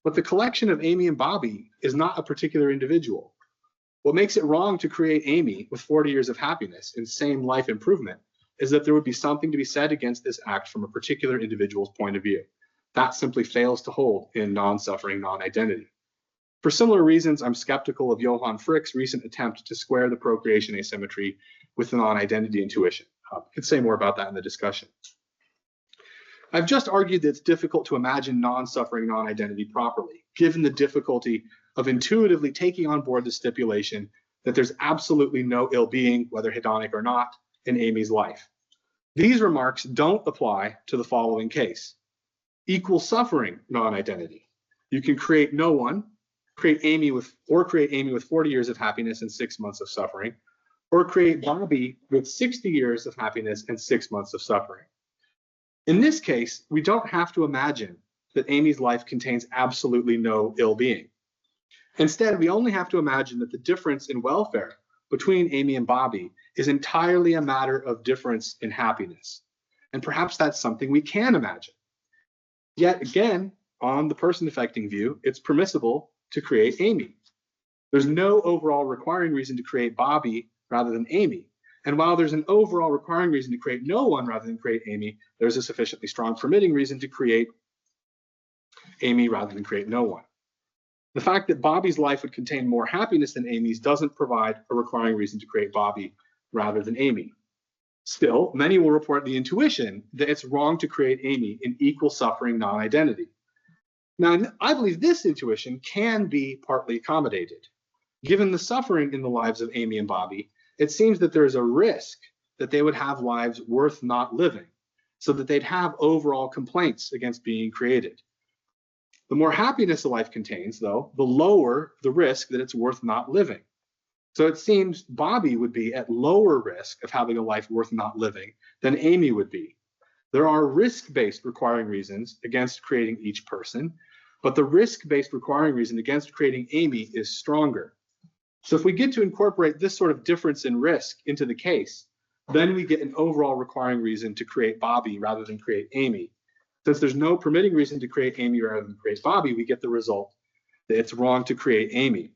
But the collection of Amy and Bobby is not a particular individual. What makes it wrong to create Amy with 40 years of happiness in same life improvement is that there would be something to be said against this act from a particular individual's point of view. That simply fails to hold in non-suffering non-identity. For similar reasons, I'm skeptical of Johann Frick's recent attempt to square the procreation asymmetry with the non-identity intuition. I could say more about that in the discussion. I've just argued that it's difficult to imagine non-suffering non-identity properly, given the difficulty of intuitively taking on board the stipulation that there's absolutely no ill-being, whether hedonic or not, in Amy's life. These remarks don't apply to the following case: equal suffering non-identity. You can create no one, create Amy with 40 years of happiness and 6 months of suffering, or create Bobby with 60 years of happiness and 6 months of suffering. In this case, we don't have to imagine that Amy's life contains absolutely no ill-being. Instead, we only have to imagine that the difference in welfare between Amy and Bobby is entirely a matter of difference in happiness. And perhaps that's something we can imagine. Yet again, on the person-affecting view, it's permissible to create Amy. There's no overall requiring reason to create Bobby rather than Amy. And while there's an overall requiring reason to create no one rather than create Amy, there's a sufficiently strong permitting reason to create Amy rather than create no one. The fact that Bobby's life would contain more happiness than Amy's doesn't provide a requiring reason to create Bobby rather than Amy. Still, many will report the intuition that it's wrong to create Amy in equal suffering non-identity. Now, I believe this intuition can be partly accommodated. Given the suffering in the lives of Amy and Bobby, it seems that there's a risk that they would have lives worth not living, so that they'd have overall complaints against being created. The more happiness a life contains, though, the lower the risk that it's worth not living. So it seems Bobby would be at lower risk of having a life worth not living than Amy would be. There are risk-based requiring reasons against creating each person, but the risk-based requiring reason against creating Amy is stronger. So if we get to incorporate this sort of difference in risk into the case, then we get an overall requiring reason to create Bobby rather than create Amy. Since there's no permitting reason to create Amy rather than create Bobby, we get the result that it's wrong to create Amy.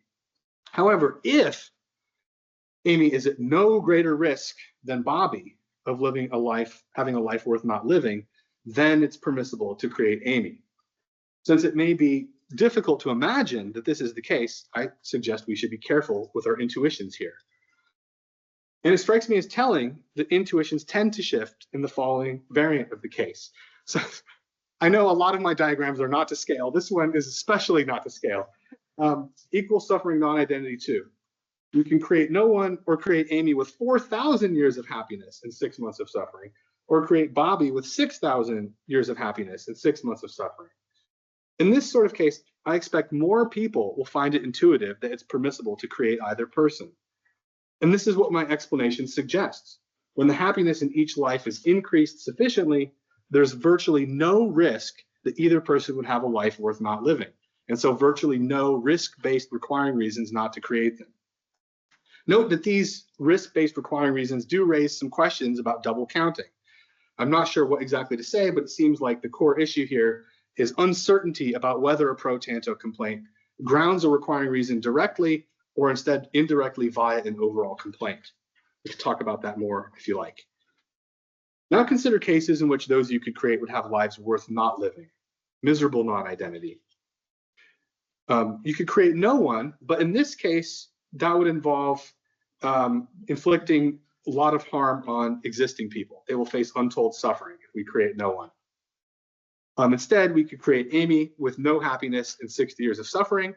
However, if Amy is at no greater risk than Bobby of having a life worth not living, then it's permissible to create Amy. Since it may be difficult to imagine that this is the case, I suggest we should be careful with our intuitions here. And it strikes me as telling that intuitions tend to shift in the following variant of the case. So I know a lot of my diagrams are not to scale. This one is especially not to scale. Equal suffering non-identity 2. You can create no one or create Amy with 4,000 years of happiness and 6 months of suffering, or create Bobby with 6,000 years of happiness and 6 months of suffering. In this sort of case, I expect more people will find it intuitive that it's permissible to create either person. And this is what my explanation suggests. When the happiness in each life is increased sufficiently, there's virtually no risk that either person would have a life worth not living. And so virtually no risk-based requiring reasons not to create them. Note that these risk-based requiring reasons do raise some questions about double counting. I'm not sure what exactly to say, but it seems like the core issue here is uncertainty about whether a pro tanto complaint grounds a requiring reason directly or instead indirectly via an overall complaint. We can talk about that more if you like. Now consider cases in which those you could create would have lives worth not living. Miserable non-identity. You could create no one, but in this case, that would involve inflicting a lot of harm on existing people. They will face untold suffering if we create no one. Instead, we could create Amy with no happiness and 60 years of suffering,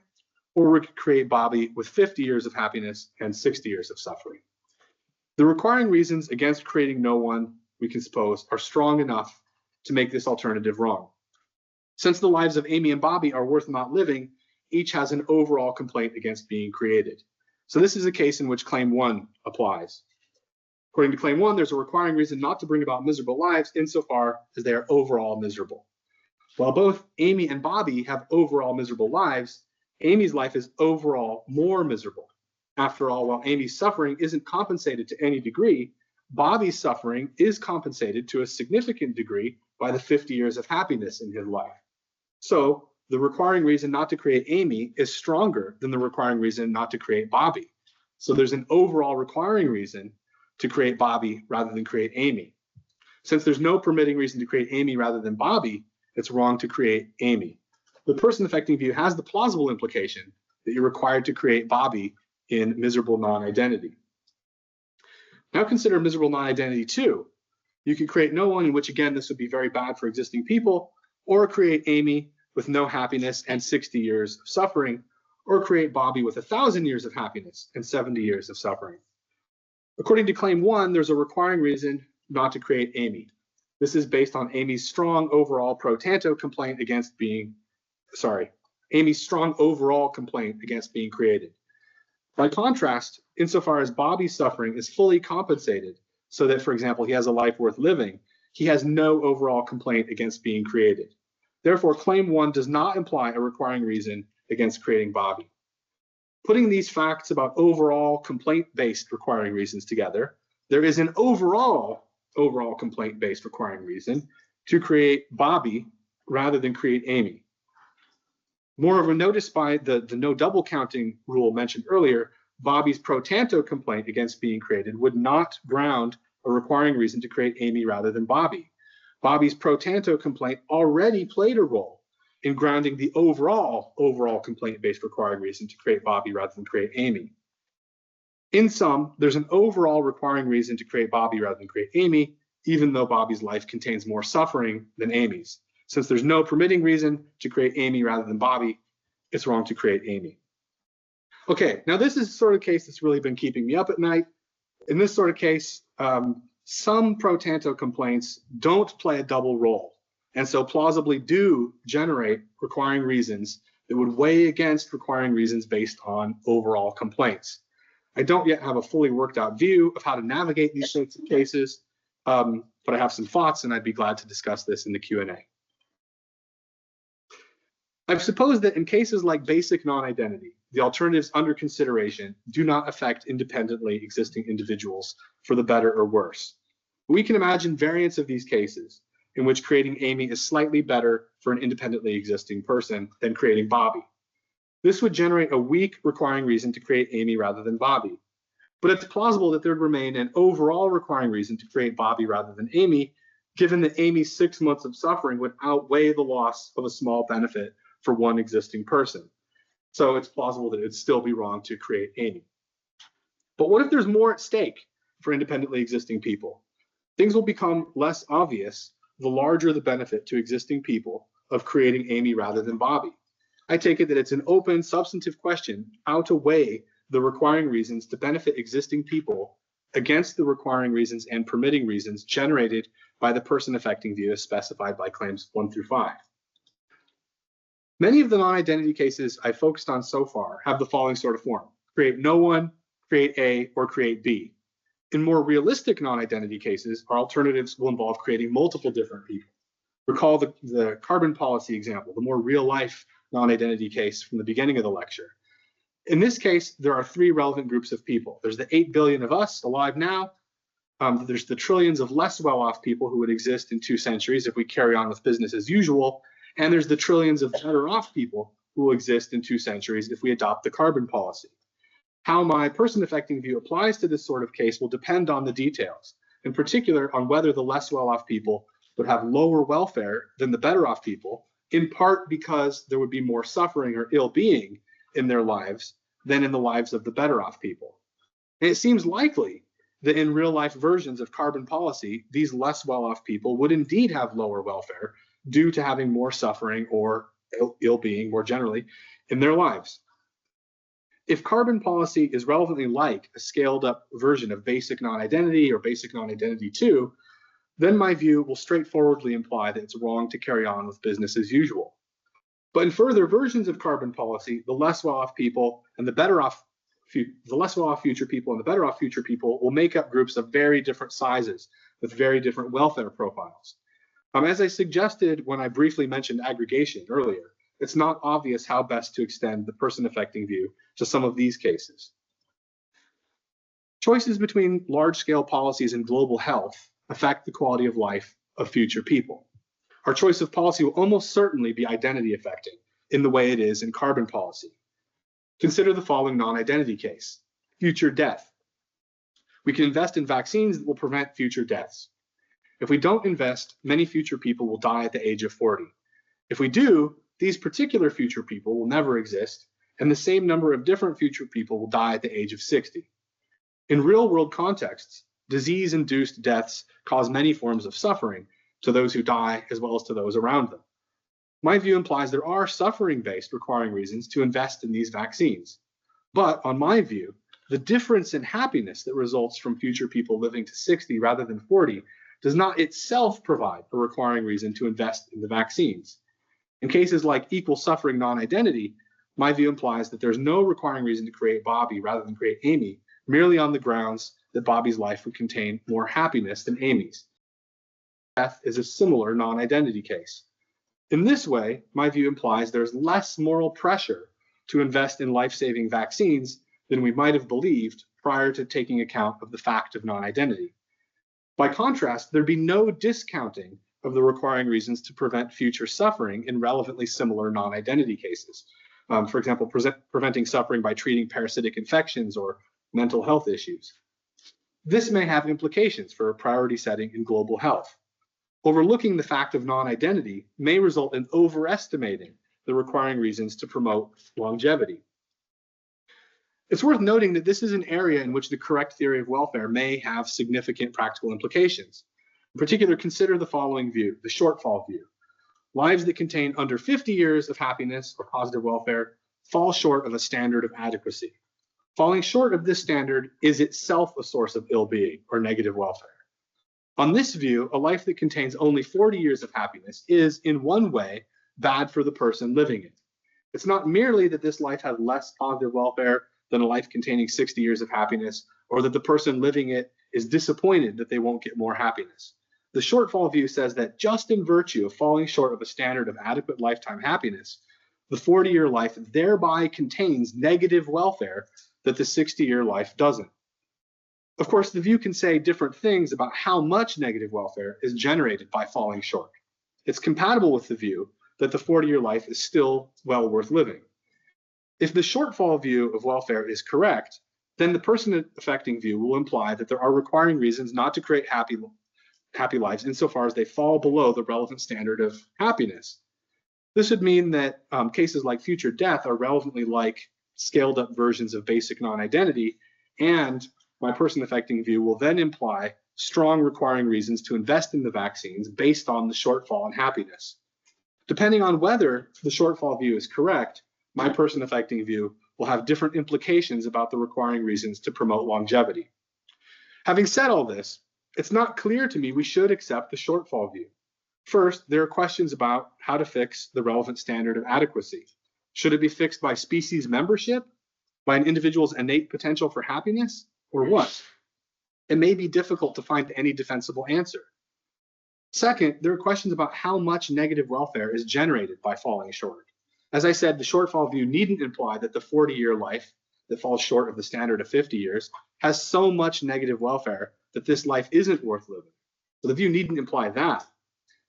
or we could create Bobby with 50 years of happiness and 60 years of suffering. The requiring reasons against creating no one, we can suppose, are strong enough to make this alternative wrong. Since the lives of Amy and Bobby are worth not living, each has an overall complaint against being created. So this is a case in which Claim 1 applies. According to Claim 1, there's a requiring reason not to bring about miserable lives insofar as they are overall miserable. While both Amy and Bobby have overall miserable lives, Amy's life is overall more miserable. After all, while Amy's suffering isn't compensated to any degree, Bobby's suffering is compensated to a significant degree by the 50 years of happiness in his life. So the requiring reason not to create Amy is stronger than the requiring reason not to create Bobby. So there's an overall requiring reason to create Bobby rather than create Amy. Since there's no permitting reason to create Amy rather than Bobby, it's wrong to create Amy. The person affecting view has the plausible implication that you're required to create Bobby in miserable non-identity. Now consider miserable non-identity 2. You could create no one, in which again this would be very bad for existing people, or create Amy with no happiness and 60 years of suffering, or create Bobby with 1,000 years of happiness and 70 years of suffering. Amy's strong overall complaint against being created. By contrast, insofar as Bobby's suffering is fully compensated, so that, for example, he has a life worth living, he has no overall complaint against being created. Therefore, Claim 1 does not imply a requiring reason against creating Bobby. Putting these facts about overall complaint-based requiring reasons together, there is an overall complaint-based requiring reason to create Bobby rather than create Amy. Moreover, notice by the no double counting rule mentioned earlier, Bobby's pro tanto complaint against being created would not ground a requiring reason to create Amy rather than Bobby. Bobby's pro tanto complaint already played a role in grounding the overall complaint-based requiring reason to create Bobby rather than create Amy. In sum, there's an overall requiring reason to create Bobby rather than create Amy, even though Bobby's life contains more suffering than Amy's. Since there's no permitting reason to create Amy rather than Bobby, it's wrong to create Amy. Okay, now this is the sort of case that's really been keeping me up at night. In this sort of case, some pro tanto complaints don't play a double role, and so plausibly do generate requiring reasons that would weigh against requiring reasons based on overall complaints. I don't yet have a fully worked out view of how to navigate these sorts of cases, but I have some thoughts and I'd be glad to discuss this in the Q&A. I've supposed that in cases like basic non-identity, the alternatives under consideration do not affect independently existing individuals for the better or worse. We can imagine variants of these cases in which creating Amy is slightly better for an independently existing person than creating Bobby. This would generate a weak requiring reason to create Amy rather than Bobby. But it's plausible that there would remain an overall requiring reason to create Bobby rather than Amy, given that Amy's 6 months of suffering would outweigh the loss of a small benefit for one existing person. So it's plausible that it'd still be wrong to create Amy. But what if there's more at stake for independently existing people? Things will become less obvious the larger the benefit to existing people of creating Amy rather than Bobby. I take it that it's an open, substantive question how to weigh the requiring reasons to benefit existing people against the requiring reasons and permitting reasons generated by the person affecting view as specified by claims 1 through 5. Many of the non-identity cases I focused on so far have the following sort of form: create no one, create A, or create B. In more realistic non-identity cases, our alternatives will involve creating multiple different people. Recall the carbon policy example, the more real-life non-identity case from the beginning of the lecture. In this case, there are 3 relevant groups of people. There's the 8 billion of us alive now. There's the trillions of less well-off people who would exist in 2 centuries if we carry on with business as usual. And there's the trillions of better off people who will exist in 2 centuries if we adopt the carbon policy. How my person-affecting view applies to this sort of case will depend on the details, in particular on whether the less well-off people would have lower welfare than the better-off people, in part because there would be more suffering or ill-being in their lives than in the lives of the better-off people. And it seems likely that in real-life versions of carbon policy, these less well-off people would indeed have lower welfare due to having more suffering or ill-being more generally in their lives. If carbon policy is relevantly like a scaled-up version of basic non-identity or basic non-identity 2, then my view will straightforwardly imply that it's wrong to carry on with business as usual. But in further versions of carbon policy, the less well-off people and the better-off future people and the better-off future people will make up groups of very different sizes with very different welfare profiles. As I suggested when I briefly mentioned aggregation earlier, it's not obvious how best to extend the person-affecting view to some of these cases. Choices between large-scale policies and global health affect the quality of life of future people. Our choice of policy will almost certainly be identity affecting in the way it is in carbon policy. Consider the following non-identity case: future death. We can invest in vaccines that will prevent future deaths. If we don't invest, many future people will die at the age of 40. If we do, these particular future people will never exist, and the same number of different future people will die at the age of 60. In real-world contexts, disease-induced deaths cause many forms of suffering to those who die as well as to those around them. My view implies there are suffering-based requiring reasons to invest in these vaccines. But on my view, the difference in happiness that results from future people living to 60 rather than 40 does not itself provide a requiring reason to invest in the vaccines. In cases like equal suffering non-identity, my view implies that there's no requiring reason to create Bobby rather than create Amy, merely on the grounds that Bobby's life would contain more happiness than Amy's. Death is a similar non-identity case. In this way, my view implies there's less moral pressure to invest in life-saving vaccines than we might have believed prior to taking account of the fact of non-identity. By contrast, there'd be no discounting of the requiring reasons to prevent future suffering in relevantly similar non-identity cases. For example, preventing suffering by treating parasitic infections or mental health issues. This may have implications for a priority setting in global health. Overlooking the fact of non-identity may result in overestimating the requiring reasons to promote longevity. It's worth noting that this is an area in which the correct theory of welfare may have significant practical implications. In particular, consider the following view, the shortfall view. Lives that contain under 50 years of happiness or positive welfare fall short of a standard of adequacy. Falling short of this standard is itself a source of ill-being or negative welfare. On this view, a life that contains only 40 years of happiness is, in one way, bad for the person living it. It's not merely that this life has less positive welfare than a life containing 60 years of happiness, or that the person living it is disappointed that they won't get more happiness. The shortfall view says that just in virtue of falling short of a standard of adequate lifetime happiness, the 40-year life thereby contains negative welfare that the 60-year life doesn't. Of course, the view can say different things about how much negative welfare is generated by falling short. It's compatible with the view that the 40-year life is still well worth living. If the shortfall view of welfare is correct, then the person-affecting view will imply that there are requiring reasons not to create happy lives insofar as they fall below the relevant standard of happiness. This would mean that cases like future death are relevantly like scaled-up versions of basic non-identity, and my person-affecting view will then imply strong requiring reasons to invest in the vaccines based on the shortfall in happiness. Depending on whether the shortfall view is correct, my person-affecting view will have different implications about the requiring reasons to promote longevity. Having said all this, it's not clear to me we should accept the shortfall view. First, there are questions about how to fix the relevant standard of adequacy. Should it be fixed by species membership, by an individual's innate potential for happiness, or what? It may be difficult to find any defensible answer. Second, there are questions about how much negative welfare is generated by falling short. As I said, the shortfall view needn't imply that the 40-year life that falls short of the standard of 50 years has so much negative welfare that this life isn't worth living. So the view needn't imply that.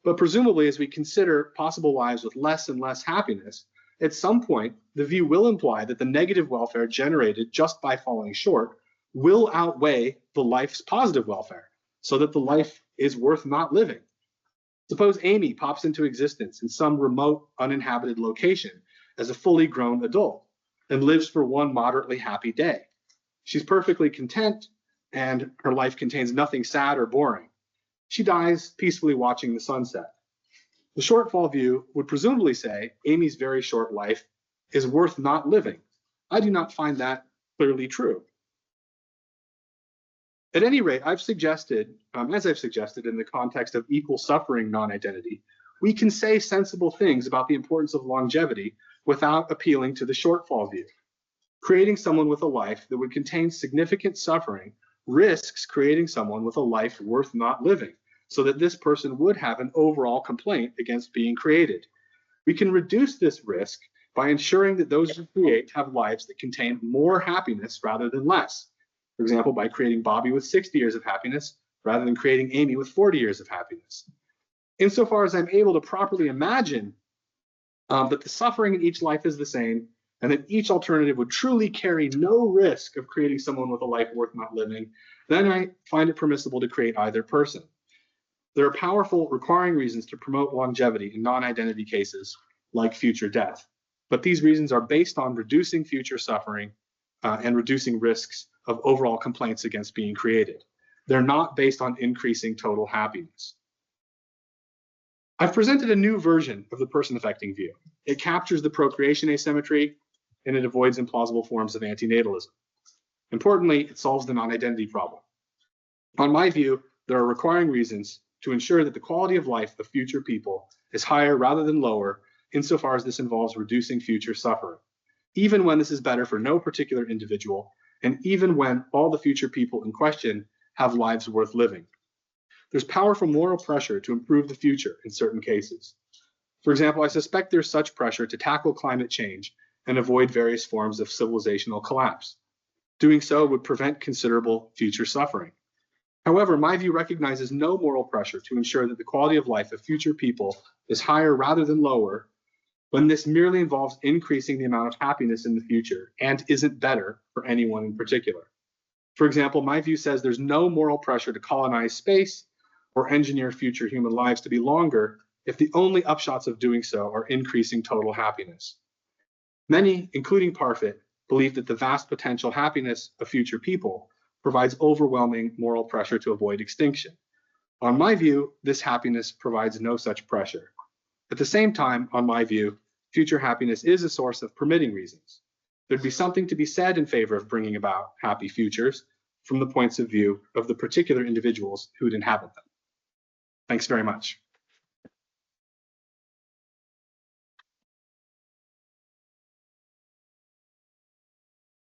But presumably, as we consider possible lives with less and less happiness, at some point, the view will imply that the negative welfare generated just by falling short will outweigh the life's positive welfare, so that the life is worth not living. Suppose Amy pops into existence in some remote, uninhabited location as a fully grown adult and lives for one moderately happy day. She's perfectly content, and her life contains nothing sad or boring. She dies peacefully watching the sunset. The shortfall view would presumably say Amy's very short life is worth not living. I do not find that clearly true. At any rate, I've suggested, as I've suggested in the context of equal suffering non-identity, we can say sensible things about the importance of longevity without appealing to the shortfall view. Creating someone with a life that would contain significant suffering risks creating someone with a life worth not living, so that this person would have an overall complaint against being created. We can reduce this risk by ensuring that those who create have lives that contain more happiness rather than less. For example, by creating Bobby with 60 years of happiness rather than creating Amy with 40 years of happiness. Insofar as I'm able to properly imagine that the suffering in each life is the same, and that each alternative would truly carry no risk of creating someone with a life worth not living, then I find it permissible to create either person. There are powerful requiring reasons to promote longevity in non-identity cases, like future death. But these reasons are based on reducing future suffering and reducing risks of overall complaints against being created. They're not based on increasing total happiness. I've presented a new version of the person-affecting view. It captures the procreation asymmetry, and it avoids implausible forms of anti-natalism. Importantly, it solves the non-identity problem. On my view, there are requiring reasons to ensure that the quality of life of future people is higher rather than lower, insofar as this involves reducing future suffering, even when this is better for no particular individual, and even when all the future people in question have lives worth living. There's powerful moral pressure to improve the future in certain cases. For example, I suspect there's such pressure to tackle climate change and avoid various forms of civilizational collapse. Doing so would prevent considerable future suffering. However, my view recognizes no moral pressure to ensure that the quality of life of future people is higher rather than lower, when this merely involves increasing the amount of happiness in the future and isn't better for anyone in particular. For example, my view says there's no moral pressure to colonize space or engineer future human lives to be longer if the only upshots of doing so are increasing total happiness. Many, including Parfit, believe that the vast potential happiness of future people provides overwhelming moral pressure to avoid extinction. On my view, this happiness provides no such pressure. At the same time, on my view, future happiness is a source of permitting reasons. There'd be something to be said in favor of bringing about happy futures from the points of view of the particular individuals who'd inhabit them. Thanks very much.